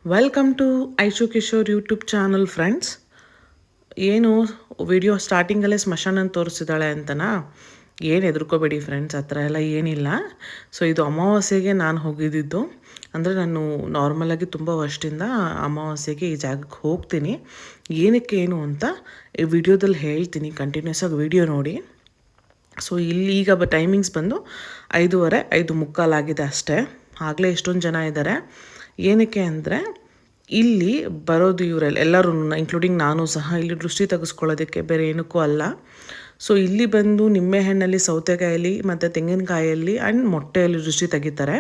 Welcome to Aishu Kishore YouTube channel friends. ಏನು video ಸ್ಟಾರ್ಟಿಂಗಲ್ಲೇ ಸ್ಮಶಾನ ತೋರಿಸಿದ್ದಾಳೆ ಅಂತನಾ? ಏನು ಹೆದರ್ಕೋಬೇಡಿ ಫ್ರೆಂಡ್ಸ್, ಆ ಥರ ಎಲ್ಲ ಏನಿಲ್ಲ. ಸೊ ಇದು ಅಮಾವಾಸ್ಯೆಗೆ ನಾನು ಹೋಗಿದ್ದಿದ್ದು. ಅಂದರೆ ನಾನು ನಾರ್ಮಲಾಗಿ ತುಂಬ ವರ್ಷದಿಂದ ಅಮಾವಾಸ್ಯೆಗೆ ಈ ಜಾಗಕ್ಕೆ ಹೋಗ್ತೀನಿ. ಏನಕ್ಕೆ ಏನು ಅಂತ ಈ ವಿಡಿಯೋದಲ್ಲಿ ಹೇಳ್ತೀನಿ, ಕಂಟಿನ್ಯೂಸ್ ಆಗಿ ವಿಡಿಯೋ ನೋಡಿ. ಸೊ ಇಲ್ಲಿ ಈಗ ಟೈಮಿಂಗ್ಸ್ ಬಂದು 5:30, 5:45 ಆಗಿದೆ ಅಷ್ಟೇ. ಆಗಲೇ ಎಷ್ಟೊಂದು ಜನ ಇದ್ದಾರೆ. ಏನಕ್ಕೆ ಅಂದರೆ ಇಲ್ಲಿ ಬರೋದು ಇವರೆಲ್ಲ ಎಲ್ಲರೂ, ಇನ್ಕ್ಲೂಡಿಂಗ್ ನಾನು ಸಹ, ಇಲ್ಲಿ ದೃಷ್ಟಿ ತೆಗೆಸ್ಕೊಳ್ಳೋದಕ್ಕೆ, ಬೇರೆ ಏನಕ್ಕೂ ಅಲ್ಲ. ಸೊ ಇಲ್ಲಿ ಬಂದು ನಿಂಬೆಹಣ್ಣಲ್ಲಿ, ಸೌತೆಕಾಯಲ್ಲಿ ಮತ್ತು ತೆಂಗಿನಕಾಯಲ್ಲಿ ಆ್ಯಂಡ್ ಮೊಟ್ಟೆಯಲ್ಲಿ ದೃಷ್ಟಿ ತೆಗಿತಾರೆ.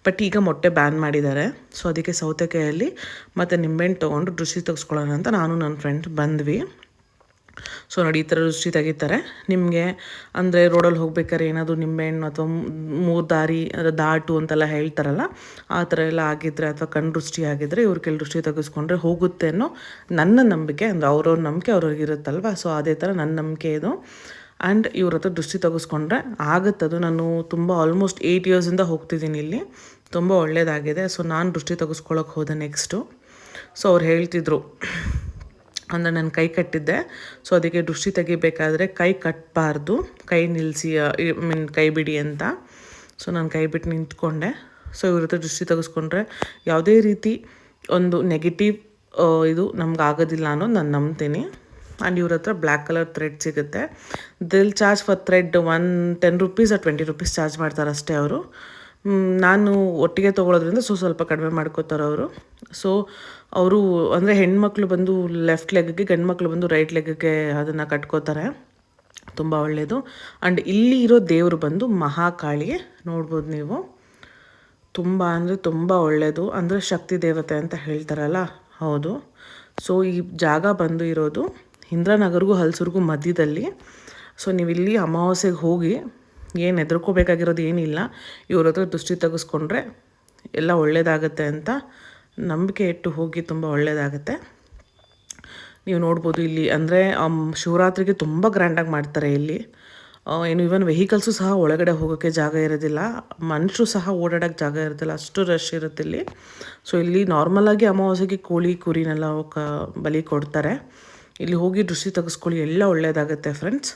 ಬಟ್ ಈಗ ಮೊಟ್ಟೆ ಬ್ಯಾನ್ ಮಾಡಿದ್ದಾರೆ. ಸೊ ಅದಕ್ಕೆ ಸೌತೆಕಾಯಲ್ಲಿ ಮತ್ತು ನಿಂಬೆಹಣ್ಣು ತೊಗೊಂಡು ದೃಷ್ಟಿ ತೆಗೆಸ್ಕೊಳ್ಳೋಣ ಅಂತ ನಾನು ನನ್ನ ಫ್ರೆಂಡ್ ಬಂದ್ವಿ. ಸೊ ನೋಡಿ, ಈ ಥರ ದೃಷ್ಟಿ ತೆಗಿತಾರೆ. ನಿಮಗೆ ಅಂದರೆ ರೋಡಲ್ಲಿ ಹೋಗ್ಬೇಕಾದ್ರೆ ಏನಾದರೂ ನಿಂಬೆಹಣ್ಣು ಅಥವಾ 3 ದಾರಿ ದಾಟು ಅಂತೆಲ್ಲ ಹೇಳ್ತಾರಲ್ಲ, ಆ ಥರ ಎಲ್ಲ ಆಗಿದ್ದರೆ ಅಥವಾ ಕಣ್ಣು ದೃಷ್ಟಿ ಆಗಿದ್ದರೆ ಇವ್ರ ಕೆಲ ದೃಷ್ಟಿ ತೆಗೆಸ್ಕೊಂಡ್ರೆ ಹೋಗುತ್ತೆ ಅನ್ನೋ ನನ್ನ ನಂಬಿಕೆ. ಅಂದರೆ ಅವ್ರವ್ರ ನಂಬಿಕೆ ಅವ್ರವ್ರಿಗೆ ಇರುತ್ತಲ್ವ. ಸೊ ಅದೇ ಥರ ನನ್ನ ನಂಬಿಕೆ ಇದು. ಆ್ಯಂಡ್ ಇವ್ರ ಹತ್ರ ದೃಷ್ಟಿ ತೆಗೆಸ್ಕೊಂಡ್ರೆ ಆಗುತ್ತದು. ನಾನು ತುಂಬ ಆಲ್ಮೋಸ್ಟ್ 8 ಇಯರ್ಸಿಂದ ಹೋಗ್ತಿದ್ದೀನಿ ಇಲ್ಲಿ. ತುಂಬ ಒಳ್ಳೆಯದಾಗಿದೆ. ಸೊ ನಾನು ದೃಷ್ಟಿ ತೆಗೆಸ್ಕೊಳ್ಳೋಕೆ ಹೋದೆ ನೆಕ್ಸ್ಟು. ಸೊ ಅವ್ರು ಹೇಳ್ತಿದ್ರು, ಅಂದರೆ ನಾನು ಕೈ ಕಟ್ಟಿದ್ದೆ. ಸೊ ಅದಕ್ಕೆ ದೃಷ್ಟಿ ತೆಗಿಬೇಕಾದ್ರೆ ಕೈ ಕಟ್ಟಬಾರ್ದು, ಕೈ ನಿಲ್ಲಿಸಿ, ಕೈ ಬಿಡಿ ಅಂತ. ಸೊ ನಾನು ಕೈ ಬಿಟ್ಟು ನಿಂತ್ಕೊಂಡೆ. ಸೊ ಇವ್ರ ಹತ್ರ ದೃಷ್ಟಿ ತೆಗೆಸ್ಕೊಂಡ್ರೆ ಯಾವುದೇ ರೀತಿ ಒಂದು ನೆಗೆಟಿವ್ ಇದು ನಮ್ಗೆ ಆಗೋದಿಲ್ಲ ಅನ್ನೋದು ನಾನು ನಂಬ್ತೀನಿ. ಆ್ಯಂಡ್ ಇವ್ರ ಹತ್ರ ಬ್ಲ್ಯಾಕ್ ಕಲರ್ ಥ್ರೆಡ್ ಸಿಗುತ್ತೆ. They'll charge for thread 10 rupees or 20 rupees charge ಮಾಡ್ತಾರೆ ಅಷ್ಟೇ ಅವರು. ನಾನು ಒಟ್ಟಿಗೆ ತೊಗೊಳೋದ್ರಿಂದ ಸ್ವಲ್ಪ ಕಡಿಮೆ ಮಾಡ್ಕೋತಾರೆ ಅವರು. ಸೊ ಅವರು ಅಂದರೆ ಹೆಣ್ಮಕ್ಳು ಬಂದು ಲೆಫ್ಟ್ ಲೆಗ್ಗೆ, ಗಂಡು ಮಕ್ಕಳು ಬಂದು ರೈಟ್ ಲೆಗ್ಗೆ ಅದನ್ನು ಕಟ್ಕೋತಾರೆ. ತುಂಬ ಒಳ್ಳೆಯದು. ಆ್ಯಂಡ್ ಇಲ್ಲಿ ಇರೋ ದೇವರು ಬಂದು ಮಹಾಕಾಳಿ, ನೋಡ್ಬೋದು ನೀವು. ತುಂಬ ಅಂದರೆ ತುಂಬ ಒಳ್ಳೆಯದು. ಅಂದರೆ ಶಕ್ತಿ ದೇವತೆ ಅಂತ ಹೇಳ್ತಾರಲ್ಲ, ಹೌದು. ಸೊ ಈ ಜಾಗ ಬಂದು ಇರೋದು ಇಂದ್ರಾನಗರ್ಗೂ ಹಲ್ಸೂರ್ಗೂ ಮಧ್ಯದಲ್ಲಿ. ಸೊ ನೀವು ಇಲ್ಲಿ ಅಮಾವಾಸ್ಯೆಗೆ ಹೋಗಿ ಏನು ಹೆದರ್ಕೋಬೇಕಾಗಿರೋದು ಏನಿಲ್ಲ. ಇವ್ರ ಹತ್ರ ದೃಷ್ಟಿ ತೆಗೆಸ್ಕೊಂಡ್ರೆ ಎಲ್ಲ ಒಳ್ಳೆಯದಾಗತ್ತೆ ಅಂತ ನಂಬಿಕೆ ಇಟ್ಟು ಹೋಗಿ, ತುಂಬ ಒಳ್ಳೆಯದಾಗತ್ತೆ. ನೀವು ನೋಡ್ಬೋದು ಇಲ್ಲಿ. ಅಂದರೆ ಶಿವರಾತ್ರಿಗೆ ತುಂಬ ಗ್ರ್ಯಾಂಡಾಗಿ ಮಾಡ್ತಾರೆ ಇಲ್ಲಿ. ಏನು ಈವನ್ ವೆಹಿಕಲ್ಸು ಸಹ ಒಳಗಡೆ ಹೋಗೋಕ್ಕೆ ಜಾಗ ಇರೋದಿಲ್ಲ, ಮನುಷ್ಯರು ಸಹ ಓಡಾಡೋಕ್ಕೆ ಜಾಗ ಇರೋದಿಲ್ಲ, ಅಷ್ಟು ರಶ್ ಇರುತ್ತೆ ಇಲ್ಲಿ. ಸೊ ಇಲ್ಲಿ ನಾರ್ಮಲಾಗಿ ಅಮಾವಾಸ್ಯೆಗೆ ಕೋಳಿ ಕುರಿನೆಲ್ಲ ಬಲಿ ಕೊಡ್ತಾರೆ. ಇಲ್ಲಿ ಹೋಗಿ ದೃಷ್ಟಿ ತೆಗೆಸ್ಕೊಳ್ಳಿ, ಎಲ್ಲ ಒಳ್ಳೆಯದಾಗುತ್ತೆ ಫ್ರೆಂಡ್ಸ್.